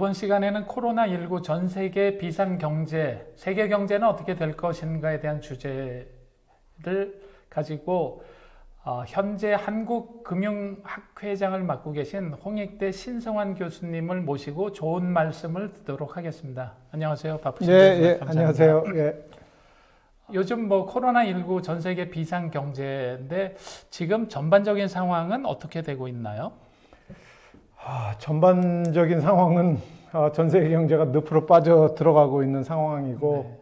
이번 시간에는 코로나19 전 세계 비상 경제, 세계 경제는 어떻게 될 것인가에 대한 주제를 가지고 현재 한국금융학회장을 맡고 계신 홍익대 신성환 교수님을 모시고 좋은 말씀을 듣도록 하겠습니다. 안녕하세요. 바쁘신데. 네, 안녕하세요. 예. 요즘 코로나19 전 세계 비상 경제인데 지금 전반적인 상황은 어떻게 되고 있나요? 전반적인 상황은 전 세계 경제가 늪으로 빠져 들어가고 있는 상황이고,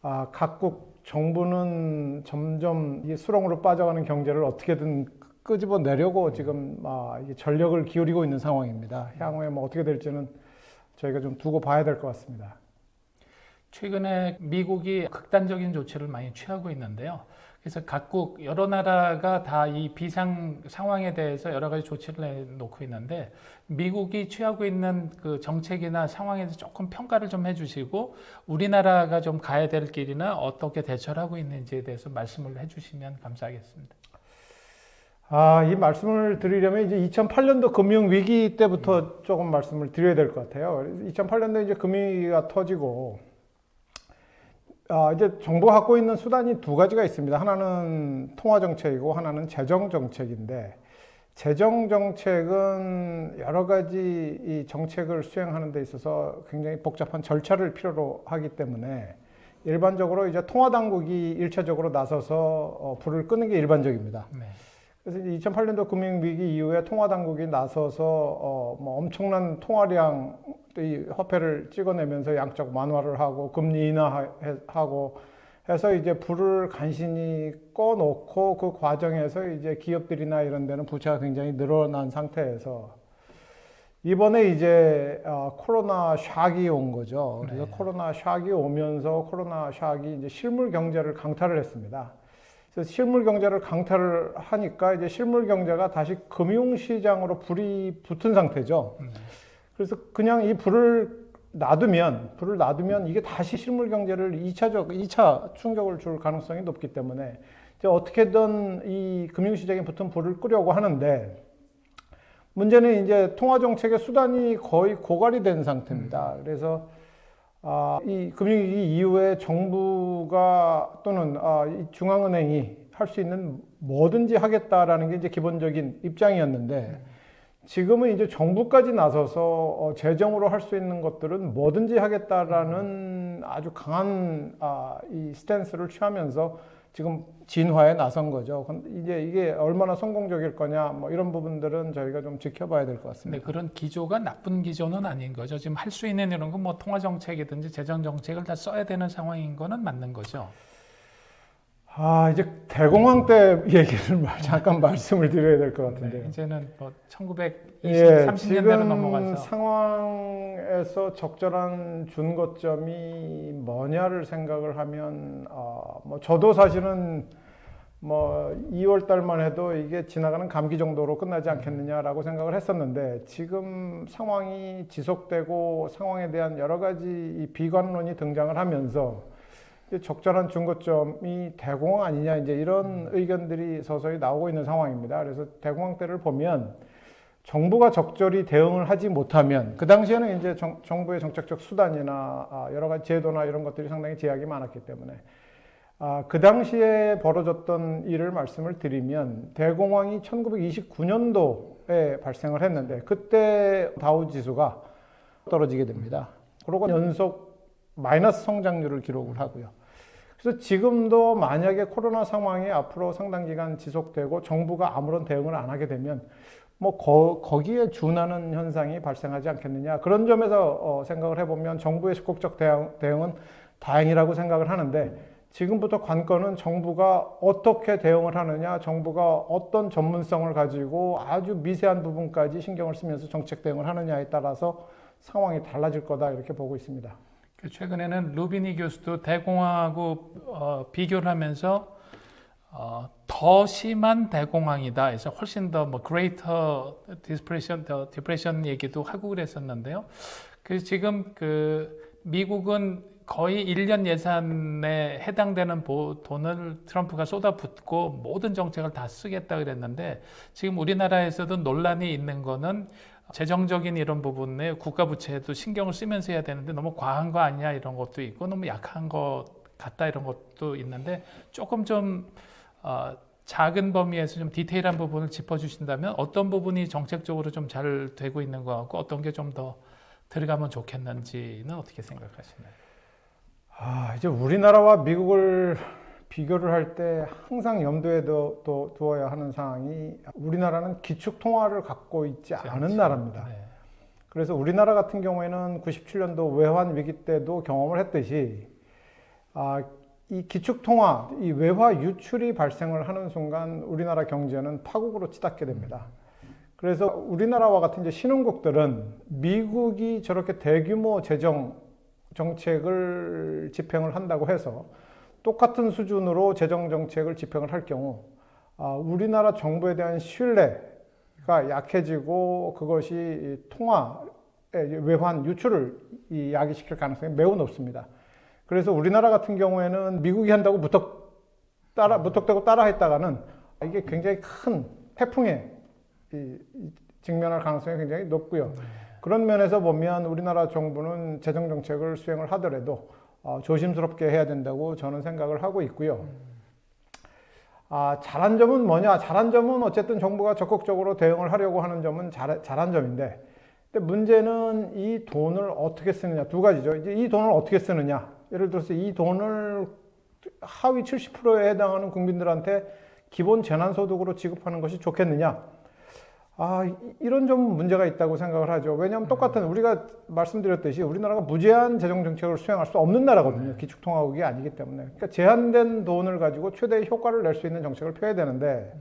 네. 각국 정부는 점점 이 수렁으로 빠져가는 경제를 어떻게든 끄집어 내려고 지금 이게 전력을 기울이고 있는 상황입니다. 향후에 어떻게 될지는 저희가 좀 두고 봐야 될 것 같습니다. 최근에 미국이 극단적인 조치를 많이 취하고 있는데요. 그래서 각국 여러 나라가 다 이 비상 상황에 대해서 여러 가지 조치를 내놓고 있는데 미국이 취하고 있는 그 정책이나 상황에 대해서 조금 평가를 좀 해주시고 우리나라가 좀 가야 될 길이나 어떻게 대처를 하고 있는지에 대해서 말씀을 해주시면 감사하겠습니다. 이 말씀을 드리려면 이제 2008년도 금융위기 때부터 조금 말씀을 드려야 될 것 같아요. 2008년도에 이제 금융위기가 터지고, 이제 정부가 갖고 있는 수단이 두 가지가 있습니다. 하나는 통화정책이고 하나는 재정정책인데, 재정정책은 여러 가지 이 정책을 수행하는 데 있어서 굉장히 복잡한 절차를 필요로 하기 때문에 일반적으로 이제 통화당국이 1차적으로 나서서 불을 끄는 게 일반적입니다. 네. 그래서 이제 2008년도 금융위기 이후에 통화당국이 나서서 엄청난 통화량 이 화폐를 찍어내면서 양적 완화를 하고 금리 인하하고 해서 이제 불을 간신히 꺼놓고 그 과정에서 이제 기업들이나 이런 데는 부채가 굉장히 늘어난 상태에서 이번에 이제 코로나 샥이 온 거죠. 그래서 네. 코로나 샥이 오면서 코로나 샥이 이제 실물 경제를 강타를 했습니다. 그래서 실물 경제를 강타를 하니까 이제 실물 경제가 다시 금융시장으로 불이 붙은 상태죠. 그래서 그냥 이 불을 놔두면 이게 다시 실물 경제를 2차 충격을 줄 가능성이 높기 때문에 이제 어떻게든 이 금융시장에 붙은 불을 끄려고 하는데 문제는 이제 통화정책의 수단이 거의 고갈이 된 상태입니다. 그래서 이 금융위기 이후에 정부가 또는 이 중앙은행이 할 수 있는 뭐든지 하겠다라는 게 이제 기본적인 입장이었는데 지금은 이제 정부까지 나서서 재정으로 할 수 있는 것들은 뭐든지 하겠다라는 아주 강한 이 스탠스를 취하면서 지금 진화에 나선 거죠. 이제 이게 얼마나 성공적일 거냐 이런 부분들은 저희가 좀 지켜봐야 될 것 같습니다. 네, 그런 기조가 나쁜 기조는 아닌 거죠. 지금 할 수 있는 이런 건 통화 정책이든지 재정 정책을 다 써야 되는 상황인 거는 맞는 거죠. 이제 대공황 때 얘기를 잠깐 말씀을 드려야 될 것 같은데요. 네, 이제는 1920, 30년대로 지금 넘어가서 상황에서 적절한 준거점이 뭐냐를 생각을 하면 저도 사실은 2월 달만 해도 이게 지나가는 감기 정도로 끝나지 않겠느냐라고 생각을 했었는데 지금 상황이 지속되고 상황에 대한 여러 가지 이 비관론이 등장을 하면서 적절한 준거점이 대공황 아니냐 이제 이런 의견들이 서서히 나오고 있는 상황입니다. 그래서 대공황 때를 보면 정부가 적절히 대응을 하지 못하면 그 당시에는 이제 정부의 정책적 수단이나 여러 가지 제도나 이런 것들이 상당히 제약이 많았기 때문에 그 당시에 벌어졌던 일을 말씀을 드리면 대공황이 1929년도에 발생을 했는데 그때 다우 지수가 떨어지게 됩니다. 그리고 연속 마이너스 성장률을 기록을 하고요. 그래서 지금도 만약에 코로나 상황이 앞으로 상당 기간 지속되고 정부가 아무런 대응을 안 하게 되면 거기에 준하는 현상이 발생하지 않겠느냐. 그런 점에서 생각을 해보면 정부의 적극적 대응은 다행이라고 생각을 하는데 지금부터 관건은 정부가 어떻게 대응을 하느냐, 정부가 어떤 전문성을 가지고 아주 미세한 부분까지 신경을 쓰면서 정책 대응을 하느냐에 따라서 상황이 달라질 거다 이렇게 보고 있습니다. 최근에는 루비니 교수도 대공황하고 비교를 하면서 더 심한 대공황이다. 그래서 훨씬 더 greater depression 얘기도 하고 그랬었는데요. 그래서 지금 미국은 거의 1년 예산에 해당되는 돈을 트럼프가 쏟아붓고 모든 정책을 다 쓰겠다 그랬는데 지금 우리나라에서도 논란이 있는 거는 재정적인 이런 부분에 국가 부채도 신경을 쓰면서 해야 되는데 너무 과한 거 아니야 이런 것도 있고 너무 약한 것 같다 이런 것도 있는데 조금 좀 작은 범위에서 좀 디테일한 부분을 짚어주신다면 어떤 부분이 정책적으로 좀 잘 되고 있는 것 같고 어떤 게 좀 더 들어가면 좋겠는지는 어떻게 생각하시나요? 이제 우리나라와 미국을 비교를 할 때 항상 염두에 두어야 하는 상황이 우리나라는 기축통화를 갖고 있지 않은 그렇죠. 나라입니다. 네. 그래서 우리나라 같은 경우에는 97년도 외환 위기 때도 경험을 했듯이 이 기축통화, 이 외화 유출이 발생을 하는 순간 우리나라 경제는 파국으로 치닫게 됩니다. 그래서 우리나라와 같은 이제 신흥국들은 미국이 저렇게 대규모 재정 정책을 집행을 한다고 해서 똑같은 수준으로 재정 정책을 집행을 할 경우 우리나라 정부에 대한 신뢰가 약해지고 그것이 통화의 외환 유출을 야기시킬 가능성이 매우 높습니다. 그래서 우리나라 같은 경우에는 미국이 한다고 무턱대고 따라했다가는 이게 굉장히 큰 태풍에 직면할 가능성이 굉장히 높고요. 그런 면에서 보면 우리나라 정부는 재정 정책을 수행을 하더라도 조심스럽게 해야 된다고 저는 생각을 하고 있고요. 잘한 점은 뭐냐? 잘한 점은 어쨌든 정부가 적극적으로 대응을 하려고 하는 점은 잘한 점인데, 근데 문제는 이 돈을 어떻게 쓰느냐. 두 가지죠. 이제 이 돈을 어떻게 쓰느냐. 예를 들어서 이 돈을 하위 70%에 해당하는 국민들한테 기본 재난소득으로 지급하는 것이 좋겠느냐. 이런 좀 문제가 있다고 생각을 하죠. 왜냐하면 똑같은 우리가 말씀드렸듯이 우리나라가 무제한 재정 정책을 수행할 수 없는 나라거든요. 기축통화국이 아니기 때문에. 그러니까 제한된 돈을 가지고 최대의 효과를 낼 수 있는 정책을 펴야 되는데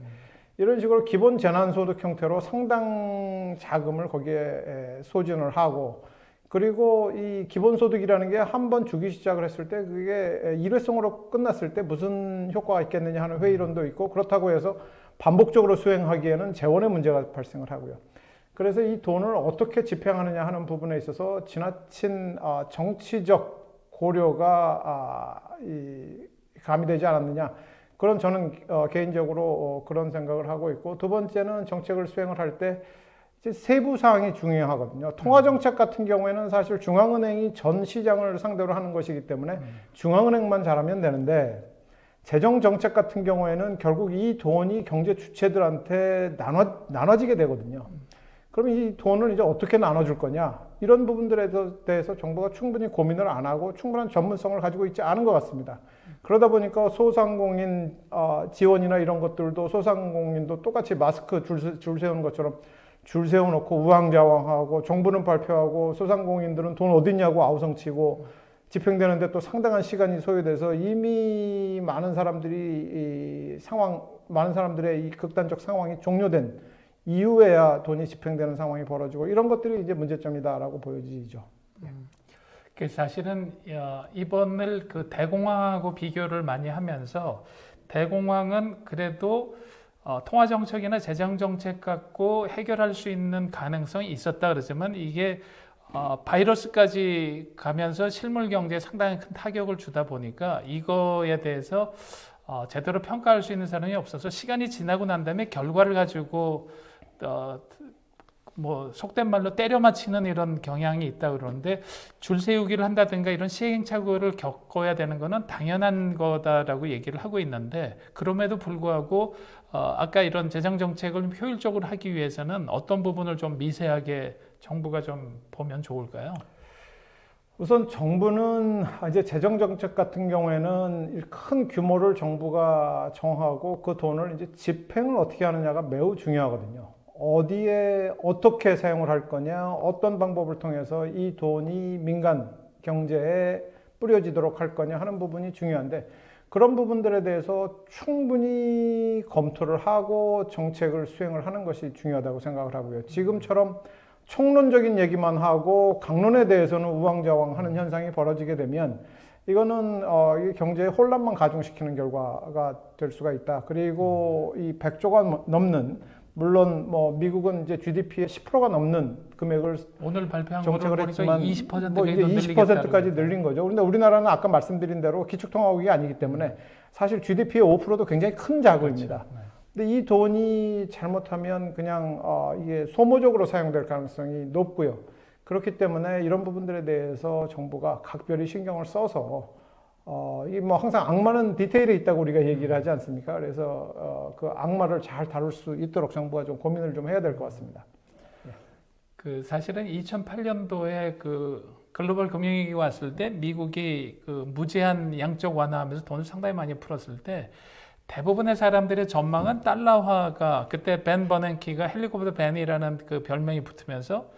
이런 식으로 기본 재난소득 형태로 상당 자금을 거기에 소진을 하고 그리고 이 기본소득이라는 게 한 번 주기 시작을 했을 때 그게 일회성으로 끝났을 때 무슨 효과가 있겠느냐 하는 회의론도 있고 그렇다고 해서 반복적으로 수행하기에는 재원의 문제가 발생을 하고요. 그래서 이 돈을 어떻게 집행하느냐 하는 부분에 있어서 지나친 정치적 고려가 가미되지 않았느냐. 그런 저는 개인적으로 그런 생각을 하고 있고 두 번째는 정책을 수행을 할 때 세부 사항이 중요하거든요. 통화정책 같은 경우에는 사실 중앙은행이 전 시장을 상대로 하는 것이기 때문에 중앙은행만 잘하면 되는데 재정정책 같은 경우에는 결국 이 돈이 경제 주체들한테 나눠지게 되거든요. 그럼 이 돈을 이제 어떻게 나눠줄 거냐? 이런 부분들에 대해서 정부가 충분히 고민을 안 하고 충분한 전문성을 가지고 있지 않은 것 같습니다. 그러다 보니까 소상공인 지원이나 이런 것들도 소상공인도 똑같이 마스크 줄 세우는 것처럼 줄 세워놓고 우왕좌왕하고 정부는 발표하고 소상공인들은 돈 어딨냐고 아우성치고 집행되는데 또 상당한 시간이 소요돼서 이미 많은 사람들의 이 극단적 상황이 종료된 이후에야 돈이 집행되는 상황이 벌어지고 이런 것들이 이제 문제점이다라고 보여지죠. 사실은 이번을 그 대공황하고 비교를 많이 하면서 대공황은 그래도 통화정책이나 재정정책 갖고 해결할 수 있는 가능성이 있었다 그러지만 이게 바이러스까지 가면서 실물 경제에 상당히 큰 타격을 주다 보니까 이거에 대해서 제대로 평가할 수 있는 사람이 없어서 시간이 지나고 난 다음에 결과를 가지고 속된 말로 때려 맞히는 이런 경향이 있다 그러는데 줄 세우기를 한다든가 이런 시행착오를 겪어야 되는 거는 당연한 거다라고 얘기를 하고 있는데 그럼에도 불구하고 아까 이런 재정 정책을 효율적으로 하기 위해서는 어떤 부분을 좀 미세하게 정부가 좀 보면 좋을까요? 우선 정부는 이제 재정 정책 같은 경우에는 큰 규모를 정부가 정하고 그 돈을 이제 집행을 어떻게 하느냐가 매우 중요하거든요. 어디에 어떻게 사용을 할 거냐, 어떤 방법을 통해서 이 돈이 민간 경제에 뿌려지도록 할 거냐 하는 부분이 중요한데 그런 부분들에 대해서 충분히 검토를 하고 정책을 수행을 하는 것이 중요하다고 생각을 하고요. 지금처럼 총론적인 얘기만 하고 강론에 대해서는 우왕좌왕하는 현상이 벌어지게 되면 이거는 경제의 혼란만 가중시키는 결과가 될 수가 있다. 그리고 이 100조가 넘는 물론 미국은 이제 GDP의 10%가 넘는 금액을 오늘 발표한 정책을 했지만 20%가 이제 20%까지 늘린 거죠. 그런데 우리나라는 아까 말씀드린 대로 기축통화국이 아니기 때문에 사실 GDP의 5%도 굉장히 큰 자금입니다. 그렇죠. 근데 이 돈이 잘못하면 그냥 이게 소모적으로 사용될 가능성이 높고요. 그렇기 때문에 이런 부분들에 대해서 정부가 각별히 신경을 써서 이게 뭐 항상 악마는 디테일에 있다고 우리가 얘기를 하지 않습니까? 그래서 그 악마를 잘 다룰 수 있도록 정부가 좀 고민을 좀 해야 될 것 같습니다. 그 사실은 2008년도에 그 글로벌 금융위기 왔을 때 미국이 그 무제한 양적 완화하면서 돈을 상당히 많이 풀었을 때 대부분의 사람들의 전망은 달러화가 그때 벤 버냉키가 헬리콥터 벤이라는 그 별명이 붙으면서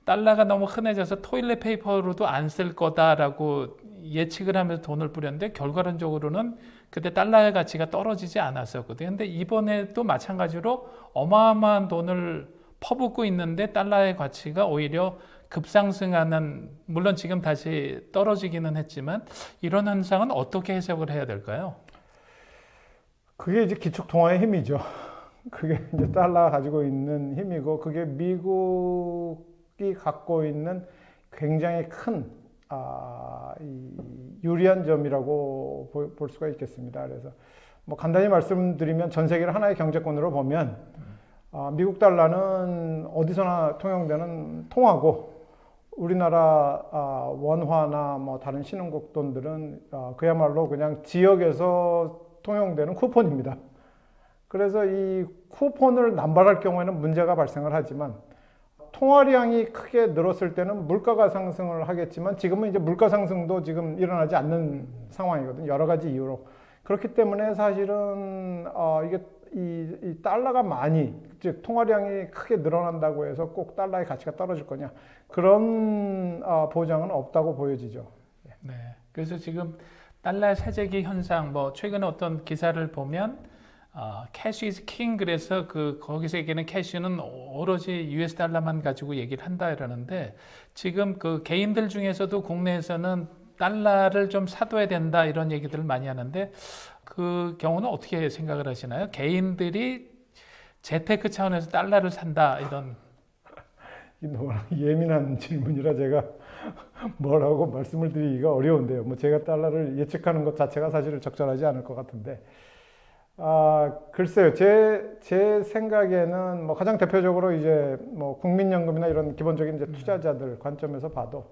달러가 너무 흔해져서 토일렛 페이퍼로도 안 쓸 거다라고 예측을 하면서 돈을 뿌렸는데 결과론적으로는 그때 달러의 가치가 떨어지지 않았었거든요. 근데 이번에도 마찬가지로 어마어마한 돈을 퍼붓고 있는데 달러의 가치가 오히려 급상승하는, 물론 지금 다시 떨어지기는 했지만 이런 현상은 어떻게 해석을 해야 될까요? 그게 이제 기축 통화의 힘이죠. 그게 이제 달러가 가지고 있는 힘이고, 그게 미국이 갖고 있는 굉장히 큰 이 유리한 점이라고 볼 수가 있겠습니다. 그래서 뭐 간단히 말씀드리면 전 세계를 하나의 경제권으로 보면 미국 달러는 어디서나 통용되는 통화고, 우리나라 원화나 뭐 다른 신흥국 돈들은 그야말로 그냥 지역에서 통용되는 쿠폰입니다. 그래서 이 쿠폰을 남발할 경우에는 문제가 발생을 하지만 통화량이 크게 늘었을 때는 물가가 상승을 하겠지만 지금은 이제 물가 상승도 지금 일어나지 않는 상황이거든요. 여러 가지 이유로. 그렇기 때문에 사실은 이게 이 달러가 많이, 즉 통화량이 크게 늘어난다고 해서 꼭 달러의 가치가 떨어질 거냐, 그런 보장은 없다고 보여지죠. 네. 그래서 지금 달러 세재기 현상, 뭐 최근에 어떤 기사를 보면 캐시 is king, 그래서 거기서 얘기하는 캐시는 오로지 US 달러만 가지고 얘기를 한다 이러는데, 지금 그 개인들 중에서도 국내에서는 달러를 좀 사둬야 된다 이런 얘기들을 많이 하는데, 그 경우는 어떻게 생각을 하시나요? 개인들이 재테크 차원에서 달러를 산다 이런. 너무 예민한 질문이라 제가 뭐라고 말씀을 드리기가 어려운데요. 뭐 제가 달러를 예측하는 것 자체가 사실은 적절하지 않을 것 같은데, 글쎄요. 제 생각에는 뭐 가장 대표적으로 이제 뭐 국민연금이나 이런 기본적인 이제 투자자들 관점에서 봐도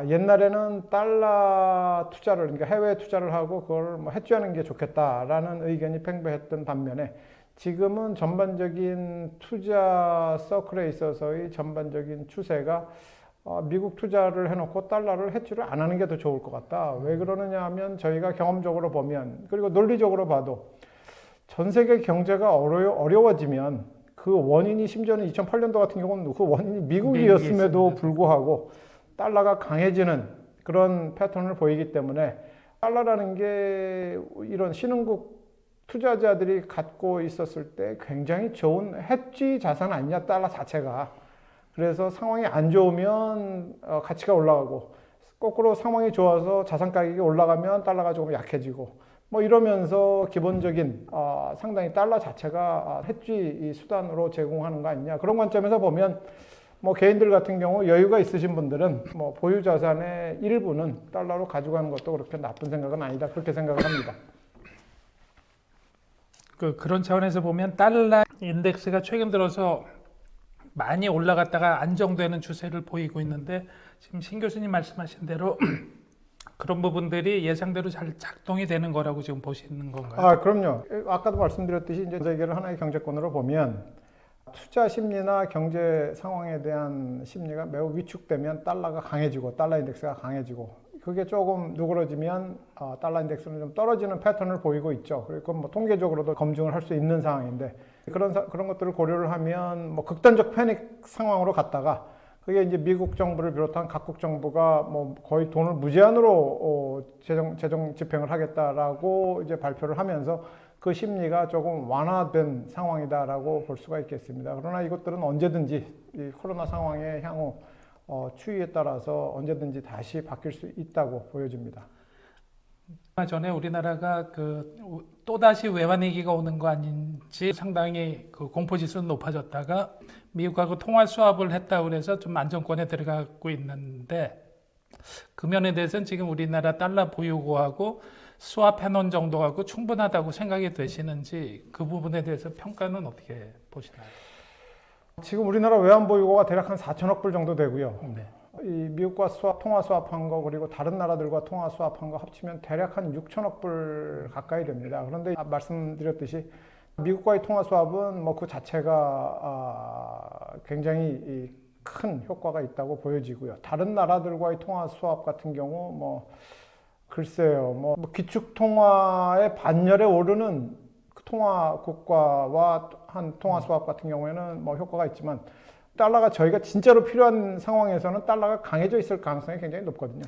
옛날에는 달러 투자를, 그러니까 해외 투자를 하고 그걸 뭐 해지하는 게 좋겠다라는 의견이 팽배했던 반면에, 지금은 전반적인 투자 서클에 있어서의 전반적인 추세가 미국 투자를 해놓고 달러를 해지를 안 하는 게 더 좋을 것 같다. 왜 그러느냐 하면 저희가 경험적으로 보면, 그리고 논리적으로 봐도 전 세계 경제가 어려워지면 그 원인이, 심지어는 2008년도 같은 경우는 그 원인이 미국이었음에도 불구하고 달러가 강해지는 그런 패턴을 보이기 때문에, 달러라는 게 이런 신흥국 투자자들이 갖고 있었을 때 굉장히 좋은 해지 자산 아니냐, 달러 자체가. 그래서 상황이 안 좋으면 가치가 올라가고, 거꾸로 상황이 좋아서 자산 가격이 올라가면 달러가 조금 약해지고, 뭐 이러면서 기본적인 상당히 달러 자체가 해지 수단으로 제공하는 거 아니냐, 그런 관점에서 보면 뭐 개인들 같은 경우 여유가 있으신 분들은 뭐 보유 자산의 일부는 달러로 가져가는 것도 그렇게 나쁜 생각은 아니다, 그렇게 생각을 합니다. 그런 차원에서 보면 달러 인덱스가 최근 들어서 많이 올라갔다가 안정되는 추세를 보이고 있는데, 지금 신 교수님 말씀하신 대로 그런 부분들이 예상대로 잘 작동이 되는 거라고 지금 보시는 건가요? 그럼요. 아까도 말씀드렸듯이 이제 세계를 하나의 경제권으로 보면 투자 심리나 경제 상황에 대한 심리가 매우 위축되면 달러가 강해지고, 달러 인덱스가 강해지고, 그게 조금 누그러지면 달러 인덱스는 좀 떨어지는 패턴을 보이고 있죠. 그리고 뭐 통계적으로도 검증을 할 수 있는 상황인데, 그런 것들을 고려를 하면 뭐 극단적 패닉 상황으로 갔다가, 그게 이제 미국 정부를 비롯한 각국 정부가 뭐 거의 돈을 무제한으로 재정 집행을 하겠다라고 이제 발표를 하면서 그 심리가 조금 완화된 상황이다라고 볼 수가 있겠습니다. 그러나 이것들은 언제든지 이 코로나 상황의 향후 추이에 따라서 언제든지 다시 바뀔 수 있다고 보여집니다. 얼마 전에 우리나라가 또다시 외환위기가 오는 거 아닌지 상당히 그 공포지수는 높아졌다가 미국하고 통화 수합을 했다고 그래서 좀 안정권에 들어가고 있는데, 그 면에 대해서는 지금 우리나라 달러 보유고하고 스왑해 놓은 정도 갖고 충분하다고 생각이 되시는지 그 부분에 대해서 평가는 어떻게 보시나요? 지금 우리나라 외환보유고가 대략 한 4천억 불 정도 되고요. 네. 이 미국과 통화 스왑한 거 그리고 다른 나라들과 통화 스왑한 거 합치면 대략 한 6천억 불 가까이 됩니다. 그런데 말씀드렸듯이 미국과의 통화 스왑은 뭐 그 자체가 굉장히 큰 효과가 있다고 보여지고요. 다른 나라들과의 통화 스왑 같은 경우 뭐 글쎄요, 뭐 기축 통화의 반열에 오르는 그 통화 국가와 한 통화 스왑 같은 경우에는 뭐 효과가 있지만 달러가 저희가 진짜로 필요한 상황에서는 달러가 강해져 있을 가능성이 굉장히 높거든요.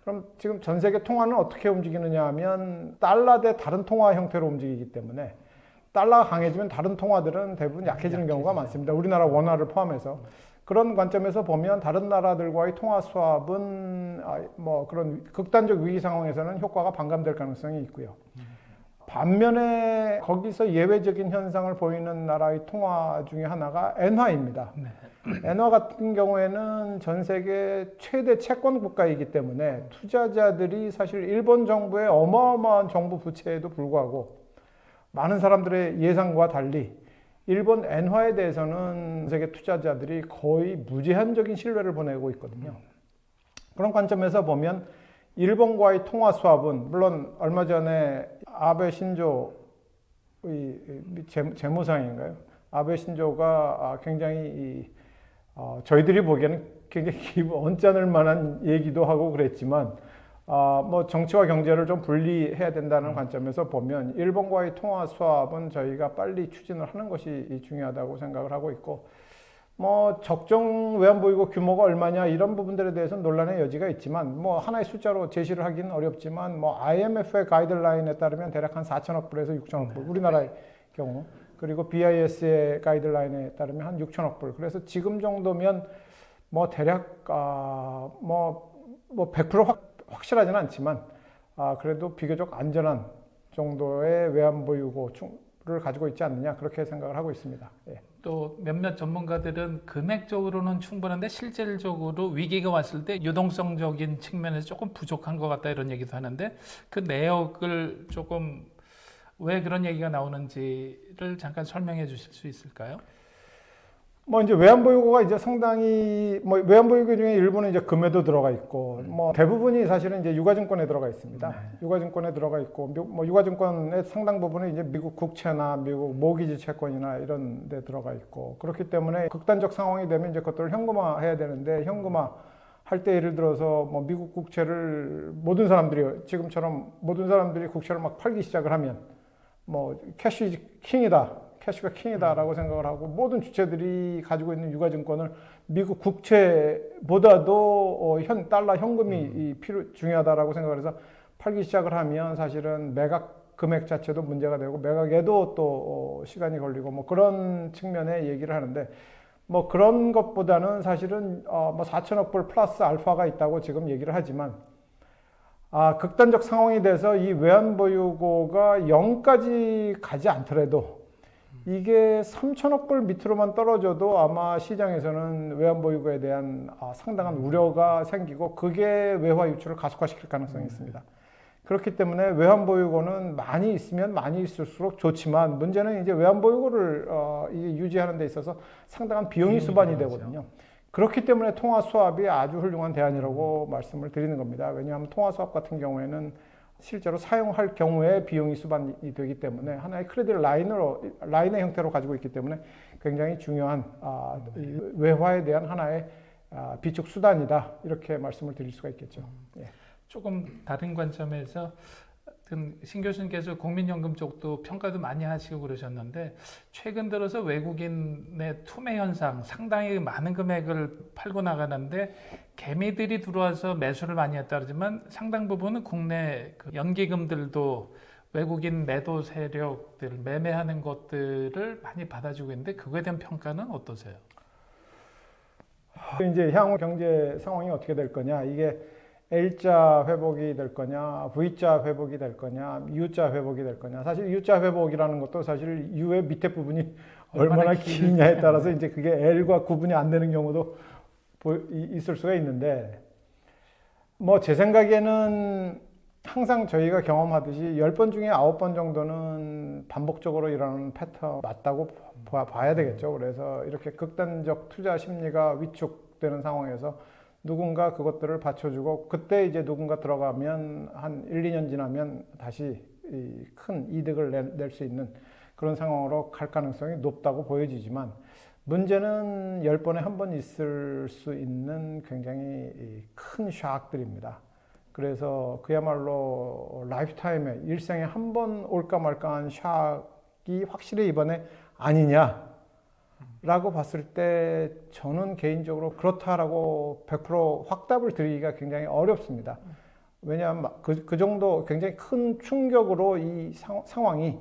그럼 지금 전 세계 통화는 어떻게 움직이느냐 하면 달러 대 다른 통화 형태로 움직이기 때문에 달러가 강해지면 다른 통화들은 대부분 약해지는 경우가 많습니다. 우리나라 원화를 포함해서. 그런 관점에서 보면 다른 나라들과의 통화 스왑은 뭐 그런 극단적 위기 상황에서는 효과가 반감될 가능성이 있고요. 반면에 거기서 예외적인 현상을 보이는 나라의 통화 중에 하나가 엔화입니다. 네. 엔화 같은 경우에는 전 세계 최대 채권 국가이기 때문에 투자자들이 사실 일본 정부의 어마어마한 정부 부채에도 불구하고 많은 사람들의 예상과 달리 일본 엔화에 대해서는 세계 투자자들이 거의 무제한적인 신뢰를 보내고 있거든요. 그런 관점에서 보면 일본과의 통화 스왑은 물론 얼마 전에 아베 신조의 재무상인가요? 아베 신조가 굉장히 저희들이 보기에는 굉장히 언짢을 만한 얘기도 하고 그랬지만 뭐 정치와 경제를 좀 분리해야 된다는 관점에서 보면 일본과의 통화 스왑은 저희가 빨리 추진을 하는 것이 중요하다고 생각을 하고 있고 뭐 적정 외환보유고 규모가 얼마냐 이런 부분들에 대해서는 논란의 여지가 있지만 뭐 하나의 숫자로 제시를 하기는 어렵지만 뭐 IMF의 가이드라인에 따르면 대략 한 4천억 불에서 6천억 불 우리나라의 경우 그리고 BIS의 가이드라인에 따르면 한 6천억 불 그래서 지금 정도면 뭐 대략 뭐 100% 확실하지는 않지만 그래도 비교적 안전한 정도의 외환보유고를 가지고 있지 않느냐 그렇게 생각을 하고 있습니다. 예. 또 몇몇 전문가들은 금액적으로는 충분한데 실질적으로 위기가 왔을 때 유동성적인 측면에서 조금 부족한 것 같다 이런 얘기도 하는데 그 내역을 조금 왜 그런 얘기가 나오는지를 잠깐 설명해 주실 수 있을까요? 뭐 이제 외환보유고가 이제 상당히 뭐 외환보유고 중에 일부는 이제 금에도 들어가 있고 뭐 대부분이 사실은 이제 유가증권에 들어가 있습니다. 유가증권에 들어가 있고 뭐 유가증권의 상당 부분은 이제 미국 국채나 미국 모기지 채권이나 이런 데 들어가 있고 그렇기 때문에 극단적 상황이 되면 이제 그것들을 현금화해야 되는데 현금화 할 때 예를 들어서 뭐 미국 국채를 모든 사람들이 지금처럼 모든 사람들이 국채를 막 팔기 시작을 하면 뭐 캐시 킹이다. 캐시가 킹이다라고 생각을 하고 모든 주체들이 가지고 있는 유가증권을 미국 국채보다도 달러 현금이 중요하다라고 생각을 해서 팔기 시작을 하면 사실은 매각 금액 자체도 문제가 되고 매각에도 또 시간이 걸리고 뭐 그런 측면의 얘기를 하는데 뭐 그런 것보다는 사실은 뭐 4천억 불 플러스 알파가 있다고 지금 얘기를 하지만 극단적 상황이 돼서 이 외환보유고가 0까지 가지 않더라도 이게 3천억 불 밑으로만 떨어져도 아마 시장에서는 외환보유고에 대한 상당한 우려가 생기고 그게 외화 유출을 가속화시킬 가능성이 있습니다. 그렇기 때문에 외환보유고는 많이 있으면 많이 있을수록 좋지만 문제는 이제 외환보유고를 유지하는 데 있어서 상당한 비용이 수반이 되거든요. 그렇기 때문에 통화 스왑이 아주 훌륭한 대안이라고 말씀을 드리는 겁니다. 왜냐하면 통화 스왑 같은 경우에는 실제로 사용할 경우에 비용이 수반이 되기 때문에 하나의 크레딧 라인의 형태로 가지고 있기 때문에 굉장히 중요한 외화에 대한 하나의 비축 수단이다 이렇게 말씀을 드릴 수가 있겠죠. 예. 조금 다른 관점에서 신 교수님께서 국민연금 쪽도 평가도 많이 하시고 그러셨는데 최근 들어서 외국인의 투매 현상 상당히 많은 금액을 팔고 나가는데 개미들이 들어와서 매수를 많이 했다 그러지만 상당 부분은 국내 연기금들도 외국인 매도 세력들 매매하는 것들을 많이 받아주고 있는데 그거에 대한 평가는 어떠세요? 이제 향후 경제 상황이 어떻게 될 거냐 이게 L자 회복이 될 거냐, V자 회복이 될 거냐, U자 회복이 될 거냐. 사실 U자 회복이라는 것도 사실 U의 밑에 부분이 얼마나 기냐에 따라서 이제 그게 L과 구분이 안 되는 경우도 있을 수가 있는데, 뭐 제 생각에는 항상 저희가 경험하듯이 10번 중에 9번 정도는 반복적으로 일어나는 패턴 맞다고 봐야 되겠죠. 그래서 이렇게 극단적 투자 심리가 위축되는 상황에서 누군가 그것들을 받쳐주고 그때 이제 누군가 들어가면 한 1, 2년 지나면 다시 큰 이득을 낼 수 있는 그런 상황으로 갈 가능성이 높다고 보여지지만 문제는 10번에 한 번 있을 수 있는 굉장히 큰 샥들입니다. 그래서 그야말로 라이프타임에 일생에 한 번 올까 말까한 샥이 확실히 이번에 아니냐라고 봤을 때 저는 개인적으로 그렇다라고 100% 확답을 드리기가 굉장히 어렵습니다. 왜냐하면 그 정도 굉장히 큰 충격으로 이 상황이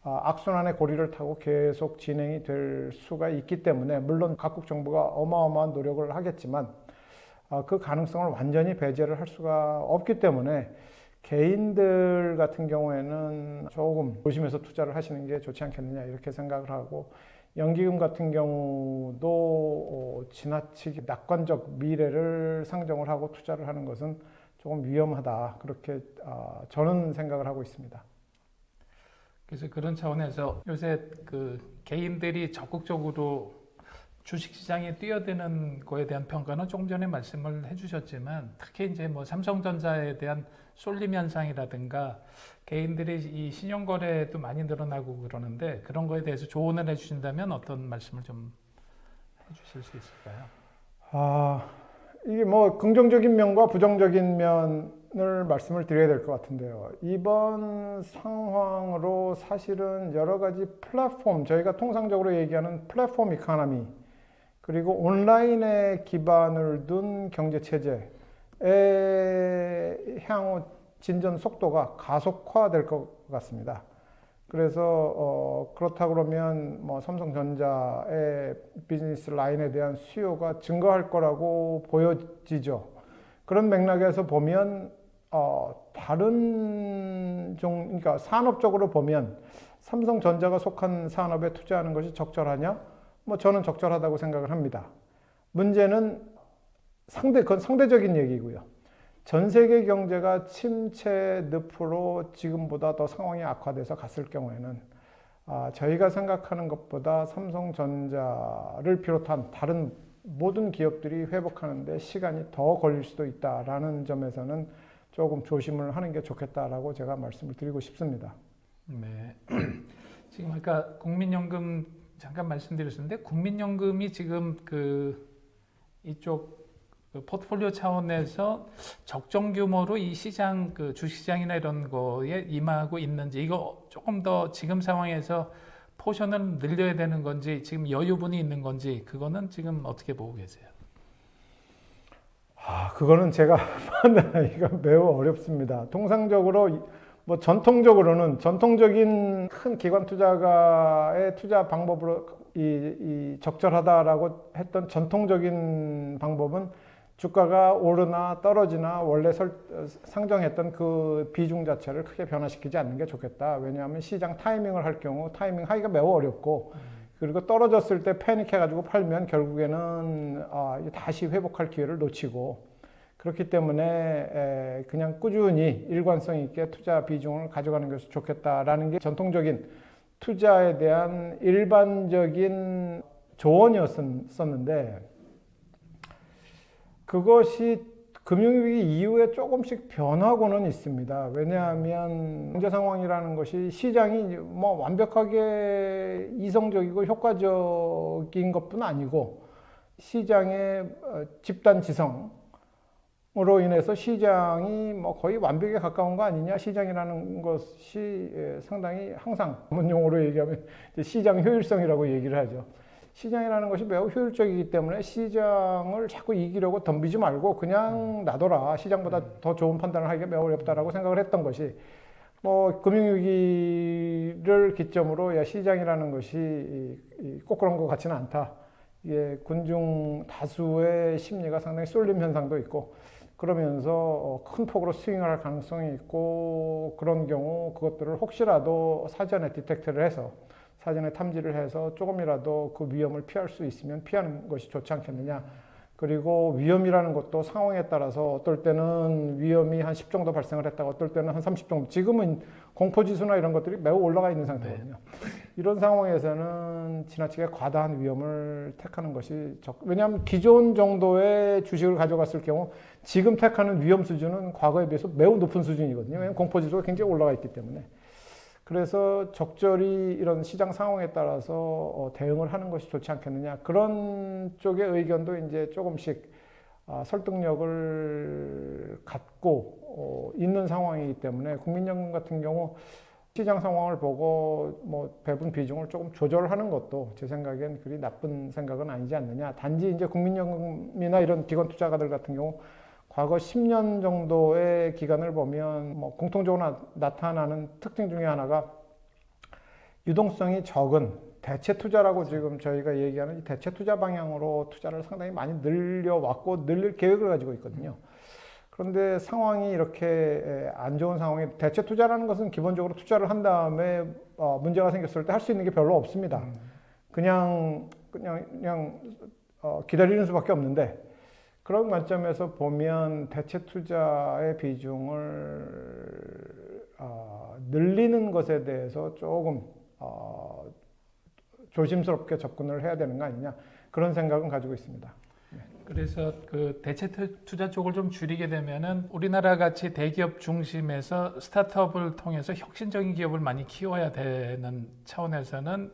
악순환의 고리를 타고 계속 진행이 될 수가 있기 때문에 물론 각국 정부가 어마어마한 노력을 하겠지만 그 가능성을 완전히 배제를 할 수가 없기 때문에 개인들 같은 경우에는 조금 조심해서 투자를 하시는 게 좋지 않겠느냐 이렇게 생각을 하고 연기금 같은 경우도 지나치게 낙관적 미래를 상정을 하고 투자를 하는 것은 조금 위험하다 그렇게 저는 생각을 하고 있습니다. 그래서 그런 차원에서 요새 그 개인들이 적극적으로 주식시장에 뛰어드는 거에 대한 평가는 조금 전에 말씀을 해주셨지만 특히 이제 뭐 삼성전자에 대한 쏠림 현상이라든가 개인들이 이 신용거래도 많이 늘어나고 그러는데 그런 거에 대해서 조언을 해주신다면 어떤 말씀을 좀 해주실 수 있을까요? 이게 뭐 긍정적인 면과 부정적인 면을 말씀을 드려야 될 것 같은데요. 이번 상황으로 사실은 여러 가지 플랫폼, 저희가 통상적으로 얘기하는 플랫폼 이코노미, 그리고 온라인에 기반을 둔 경제체제의 향후 진전 속도가 가속화될 것 같습니다. 그래서 그렇다 그러면 뭐 삼성전자의 비즈니스 라인에 대한 수요가 증가할 거라고 보여지죠. 그런 맥락에서 보면 그러니까 산업적으로 보면 삼성전자가 속한 산업에 투자하는 것이 적절하냐? 뭐 저는 적절하다고 생각을 합니다. 문제는 그건 상대적인 얘기고요. 전 세계 경제가 침체 늪으로 지금보다 더 상황이 악화돼서 갔을 경우에는 저희가 생각하는 것보다 삼성전자를 비롯한 다른 모든 기업들이 회복하는데 시간이 더 걸릴 수도 있다라는 점에서는 조금 조심을 하는 게 좋겠다라고 제가 말씀을 드리고 싶습니다. 네. 지금 아까 국민연금 잠깐 말씀드렸는데 국민연금이 지금 이쪽 포트폴리오 차원에서 적정 규모로 이 시장 주식시장이나 이런 거에 임하고 있는지 이거 조금 더 지금 상황에서 포션을 늘려야 되는 건지 지금 여유분이 있는 건지 그거는 지금 어떻게 보고 계세요? 그거는 제가 판단하기가 매우 어렵습니다. 통상적으로 뭐 전통적인 큰 기관 투자가의 투자 방법으로 이 적절하다라고 했던 전통적인 방법은 주가가 오르나 떨어지나 원래 상정했던 그 비중 자체를 크게 변화시키지 않는 게 좋겠다. 왜냐하면 시장 타이밍을 할 경우 타이밍 하기가 매우 어렵고 그리고 떨어졌을 때 패닉해가지고 팔면 결국에는 다시 회복할 기회를 놓치고 그렇기 때문에 그냥 꾸준히 일관성 있게 투자 비중을 가져가는 것이 좋겠다라는 게 전통적인 투자에 대한 일반적인 조언이었었는데 그것이 금융위기 이후에 조금씩 변하고는 있습니다. 왜냐하면 경제 상황이라는 것이 시장이 뭐 완벽하게 이성적이고 효과적인 것뿐 아니고 시장의 집단 지성으로 인해서 시장이 뭐 거의 완벽에 가까운 거 아니냐. 시장이라는 것이 상당히 항상 전문 용어로 얘기하면 시장 효율성이라고 얘기를 하죠. 시장이라는 것이 매우 효율적이기 때문에 시장을 자꾸 이기려고 덤비지 말고 그냥 놔둬라. 시장보다 더 좋은 판단을 하기가 매우 어렵다라고 생각을 했던 것이 뭐 금융위기를 기점으로 시장이라는 것이 꼭 그런 것 같지는 않다. 이게 군중 다수의 심리가 상당히 쏠림 현상도 있고 그러면서 큰 폭으로 스윙할 가능성이 있고 그런 경우 그것들을 혹시라도 사전에 디텍트를 해서 사전에 탐지를 해서 조금이라도 그 위험을 피할 수 있으면 피하는 것이 좋지 않겠느냐 그리고 위험이라는 것도 상황에 따라서 어떨 때는 위험이 한 10 정도 발생을 했다가 어떨 때는 한 30 정도. 지금은 공포지수나 이런 것들이 매우 올라가 있는 상태거든요. 이런 상황에서는 지나치게 과다한 위험을 택하는 것이 왜냐하면 기존 정도의 주식을 가져갔을 경우 지금 택하는 위험 수준은 과거에 비해서 매우 높은 수준이거든요. 왜냐하면 공포지수가 굉장히 올라가 있기 때문에. 그래서 적절히 이런 시장 상황에 따라서 대응을 하는 것이 좋지 않겠느냐. 그런 쪽의 의견도 이제 조금씩 설득력을 갖고 있는 상황이기 때문에 국민연금 같은 경우 시장 상황을 보고 뭐 배분 비중을 조금 조절하는 것도 제 생각엔 그리 나쁜 생각은 아니지 않느냐. 단지 이제 국민연금이나 이런 기관 투자가들 같은 경우 과거 10년 정도의 기간을 보면 뭐 공통적으로 나타나는 특징 중에 하나가 유동성이 적은 대체 투자라고 지금 저희가 얘기하는 대체 투자 방향으로 투자를 상당히 많이 늘려왔고 늘릴 계획을 가지고 있거든요. 그런데 상황이 이렇게 안 좋은 상황에 대체 투자라는 것은 기본적으로 투자를 한 다음에 문제가 생겼을 때 할 수 있는 게 별로 없습니다. 그냥 기다리는 수밖에 없는데 그런 관점에서 보면 대체 투자의 비중을 늘리는 것에 대해서 조금 조심스럽게 접근을 해야 되는 거 아니냐 그런 생각은 가지고 있습니다. 그래서 그 대체 투자 쪽을 좀 줄이게 되면은 우리나라 같이 대기업 중심에서 스타트업을 통해서 혁신적인 기업을 많이 키워야 되는 차원에서는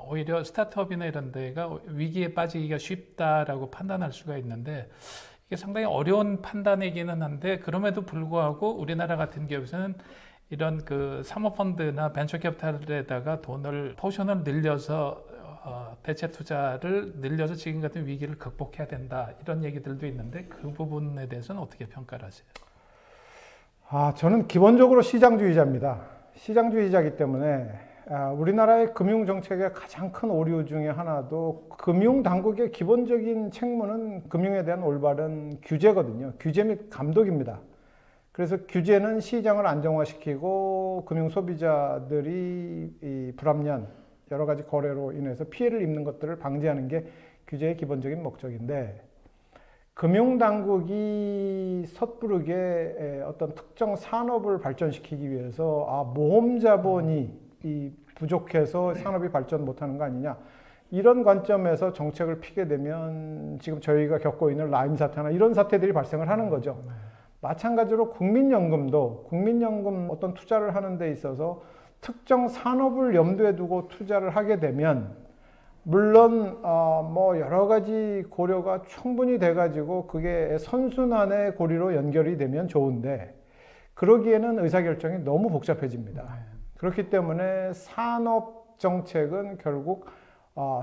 오히려 스타트업이나 이런 데가 위기에 빠지기가 쉽다라고 판단할 수가 있는데 이게 상당히 어려운 판단이기는 한데 그럼에도 불구하고 우리나라 같은 기업에서는 이런 그 사모펀드나 벤처 캐피탈에다가 포션을 늘려서 대체 투자를 늘려서 지금 같은 위기를 극복해야 된다 이런 얘기들도 있는데 그 부분에 대해서는 어떻게 평가를 하세요? 저는 기본적으로 시장주의자입니다. 시장주의자이기 때문에 우리나라의 금융정책의 가장 큰 오류 중에 하나도 금융당국의 기본적인 책무는 금융에 대한 올바른 규제거든요. 규제 및 감독입니다. 그래서 규제는 시장을 안정화시키고 금융 소비자들이 이 불합리한 여러 가지 거래로 인해서 피해를 입는 것들을 방지하는 게 규제의 기본적인 목적인데 금융당국이 섣부르게 어떤 특정 산업을 발전시키기 위해서 모험 자본이 부족해서 산업이 발전 못하는 거 아니냐 이런 관점에서 정책을 피게 되면 지금 저희가 겪고 있는 라임 사태나 이런 사태들이 발생을 하는 거죠. 마찬가지로 국민연금 어떤 투자를 하는 데 있어서 특정 산업을 염두에 두고 투자를 하게 되면 물론 뭐 여러 가지 고려가 충분히 돼가지고 그게 선순환의 고리로 연결이 되면 좋은데 그러기에는 의사결정이 너무 복잡해집니다. 그렇기 때문에 산업 정책은 결국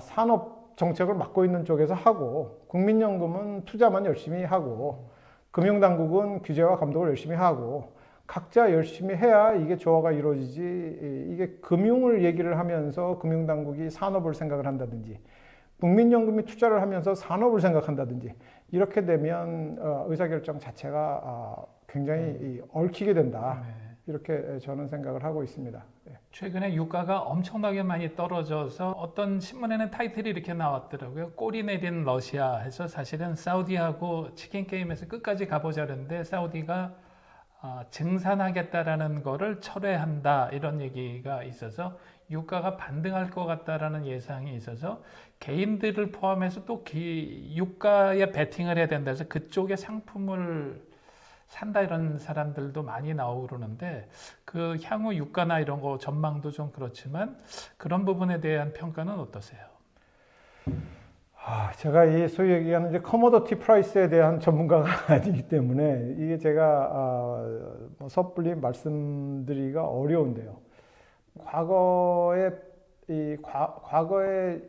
산업 정책을 맡고 있는 쪽에서 하고 국민연금은 투자만 열심히 하고 금융당국은 규제와 감독을 열심히 하고 각자 열심히 해야 이게 조화가 이루어지지 이게 금융을 얘기를 하면서 금융당국이 산업을 생각을 한다든지 국민연금이 투자를 하면서 산업을 생각한다든지 이렇게 되면 의사결정 자체가 굉장히 얽히게 된다. 이렇게 저는 생각을 하고 있습니다. 최근에 유가가 엄청나게 많이 떨어져서 어떤 신문에는 타이틀이 이렇게 나왔더라고요. 꼬리 내린 러시아 해서 사실은 사우디하고 치킨 게임에서 끝까지 가보자는데 사우디가 증산하겠다라는 거를 철회한다 이런 얘기가 있어서 유가가 반등할 것 같다라는 예상이 있어서 개인들을 포함해서 또 유가에 베팅을 해야 된다 해서 그쪽에 상품을 산다 이런 사람들도 많이 나오고 그러는데 그 향후 유가나 이런 거 전망도 좀 그렇지만 그런 부분에 대한 평가는 어떠세요? 제가 이 소위 얘기하는 이제 커머더티 프라이스에 대한 전문가가 아니기 때문에 이게 제가 뭐 섣불리 말씀드리기가 어려운데요. 과거에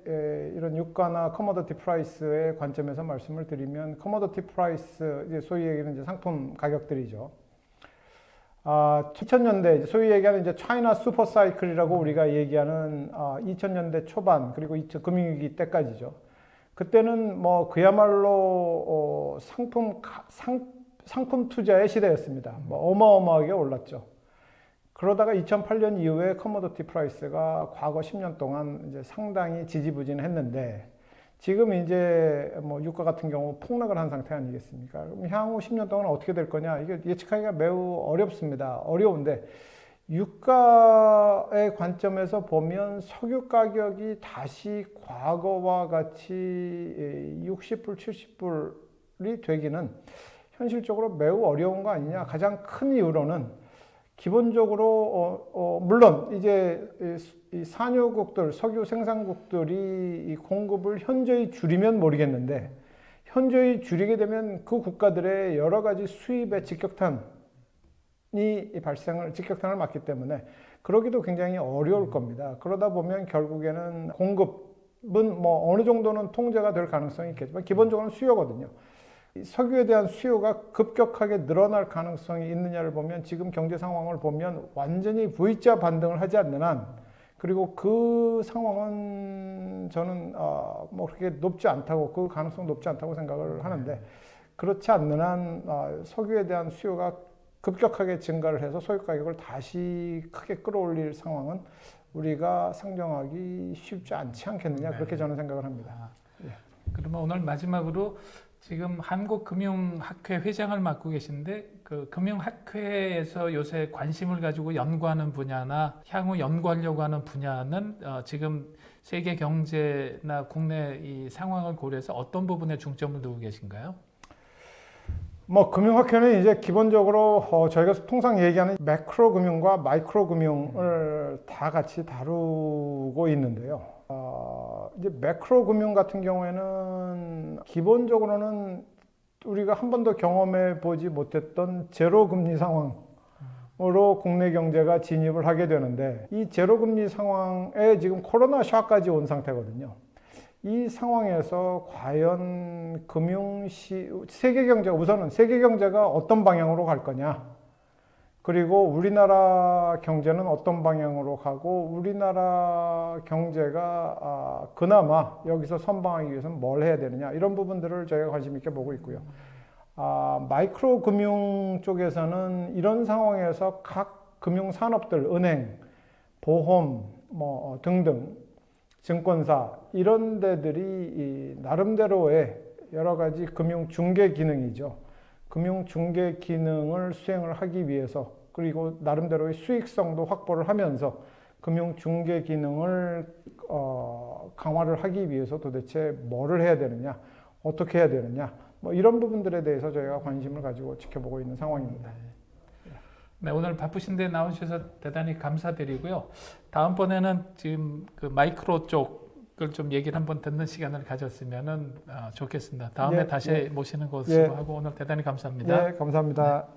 이런 유가나 커머더티 프라이스의 관점에서 말씀을 드리면 커머더티 프라이스 이제 소위 얘기하는 이제 상품 가격들이죠. 2000년대 소위 얘기하는 이제 차이나 슈퍼 사이클이라고 우리가 얘기하는 2000년대 초반 그리고 금융위기 때까지죠. 그때는 뭐 그야말로 상품 투자의 시대였습니다. 뭐 어마어마하게 올랐죠. 그러다가 2008년 이후에 커머더티 프라이스가 과거 10년 동안 이제 상당히 지지부진했는데 지금 이제 뭐 유가 같은 경우 폭락을 한 상태 아니겠습니까? 그럼 향후 10년 동안 어떻게 될 거냐? 이게 예측하기가 매우 어렵습니다. 어려운데 유가의 관점에서 보면 석유 가격이 다시 과거와 같이 60불, 70불이 되기는 현실적으로 매우 어려운 거 아니냐. 가장 큰 이유로는 기본적으로 물론 이제 이 산유국들, 석유 생산국들이 이 공급을 현저히 줄이면 모르겠는데 현저히 줄이게 되면 그 국가들의 여러 가지 수입의 직격탄을 맞기 때문에 그러기도 굉장히 어려울 겁니다. 그러다 보면 결국에는 공급은 뭐 어느 정도는 통제가 될 가능성이 있겠지만 기본적으로는 수요거든요. 석유에 대한 수요가 급격하게 늘어날 가능성이 있느냐를 보면 지금 경제 상황을 보면 완전히 V자 반등을 하지 않는 한 그리고 그 상황은 저는 뭐 그렇게 높지 않다고 그 가능성 높지 않다고 생각을 하는데 그렇지 않는 한 석유에 대한 수요가 급격하게 증가를 해서 석유 가격을 다시 크게 끌어올릴 상황은 우리가 상정하기 쉽지 않지 않겠느냐 그렇게 저는 생각을 합니다. 그러면 오늘 마지막으로 지금 한국금융학회 회장을 맡고 계신데 그 금융학회에서 요새 관심을 가지고 연구하는 분야나 향후 연구하려고 하는 분야는 지금 세계 경제나 국내 이 상황을 고려해서 어떤 부분에 중점을 두고 계신가요? 뭐 금융학회는 이제 기본적으로 저희가 통상 얘기하는 매크로 금융과 마이크로 금융을 다 같이 다루고 있는데요. 이제 매크로 금융 같은 경우에는 기본적으로는 우리가 한 번도 경험해 보지 못했던 제로 금리 상황으로 국내 경제가 진입을 하게 되는데 이 제로 금리 상황에 지금 코로나 샥까지 온 상태거든요. 이 상황에서 과연 세계 경제가 우선은 세계 경제가 어떤 방향으로 갈 거냐, 그리고 우리나라 경제는 어떤 방향으로 가고 우리나라 경제가 그나마 여기서 선방하기 위해서는 뭘 해야 되느냐 이런 부분들을 저희가 관심 있게 보고 있고요. 마이크로 금융 쪽에서는 이런 상황에서 각 금융 산업들, 은행, 보험 뭐 등등 증권사 이런 데들이 나름대로의 여러 가지 금융 중개 기능이죠. 금융 중개 기능을 수행을 하기 위해서 그리고 나름대로의 수익성도 확보를 하면서 금융 중개 기능을 강화를 하기 위해서 도대체 뭐를 해야 되느냐, 어떻게 해야 되느냐, 뭐 이런 부분들에 대해서 저희가 관심을 가지고 지켜보고 있는 상황입니다. 네, 오늘 바쁘신데 나오셔서 대단히 감사드리고요. 다음번에는 지금 그 마이크로 쪽을 좀 얘기를 한번 듣는 시간을 가졌으면 좋겠습니다. 다음에 다시 모시는 것으로 하고 오늘 대단히 감사합니다. 감사합니다.